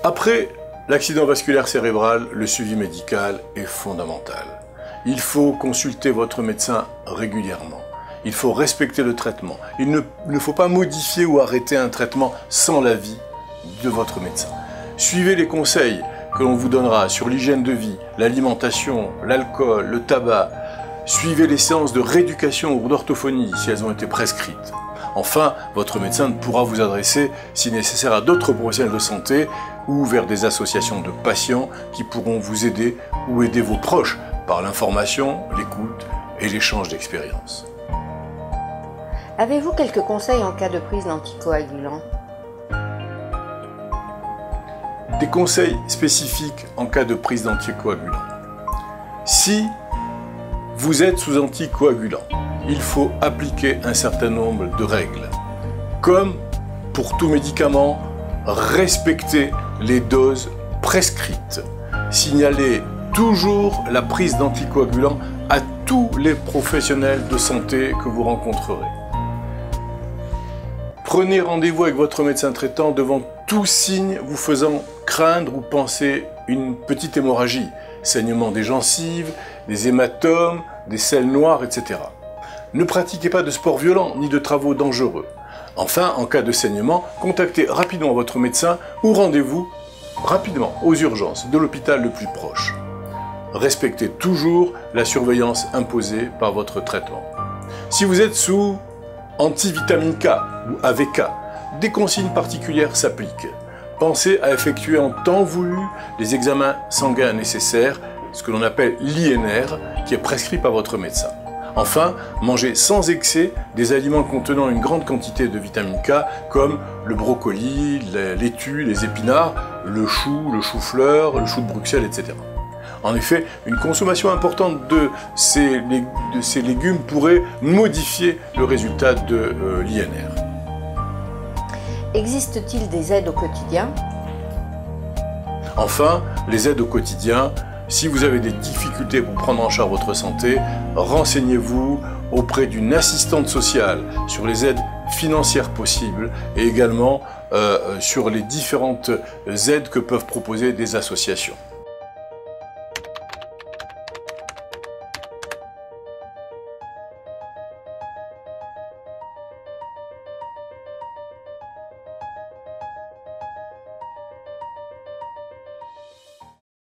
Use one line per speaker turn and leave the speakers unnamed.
Après l'accident vasculaire cérébral, le suivi médical est fondamental. Il faut consulter votre médecin régulièrement. Il faut respecter le traitement. Il ne faut pas modifier ou arrêter un traitement sans l'avis de votre médecin. Suivez les conseils que l'on vous donnera sur l'hygiène de vie, l'alimentation, l'alcool, le tabac. Suivez les séances de rééducation ou d'orthophonie si elles ont été prescrites. Enfin, votre médecin pourra vous adresser, si nécessaire, à d'autres professionnels de santé ou vers des associations de patients qui pourront vous aider ou aider vos proches par l'information, l'écoute et l'échange d'expériences.
Avez-vous quelques conseils en cas de prise d'anticoagulants?
Des conseils spécifiques en cas de prise d'anticoagulants. Si vous êtes sous anticoagulant, il faut appliquer un certain nombre de règles. Comme pour tout médicament, respecter les doses prescrites. Signalez toujours la prise d'anticoagulants à tous les professionnels de santé que vous rencontrerez. Prenez rendez-vous avec votre médecin traitant devant tout signe vous faisant craindre ou penser une petite hémorragie, saignement des gencives, des hématomes, des selles noires, etc. Ne pratiquez pas de sport violent ni de travaux dangereux. Enfin, en cas de saignement, contactez rapidement votre médecin ou rendez-vous rapidement aux urgences de l'hôpital le plus proche. Respectez toujours la surveillance imposée par votre traitement. Si vous êtes sous antivitamine K ou AVK, des consignes particulières s'appliquent. Pensez à effectuer en temps voulu les examens sanguins nécessaires, ce que l'on appelle l'INR, qui est prescrit par votre médecin. Enfin, mangez sans excès des aliments contenant une grande quantité de vitamine K, comme le brocoli, la laitue, les épinards, le chou-fleur, le chou de Bruxelles, etc. En effet, une consommation importante de ces légumes pourrait modifier le résultat de l'INR.
Existe-t-il des aides au quotidien?
Enfin, les aides au quotidien. Si vous avez des difficultés pour prendre en charge votre santé, renseignez-vous auprès d'une assistante sociale sur les aides financières possibles et également sur les différentes aides que peuvent proposer des associations.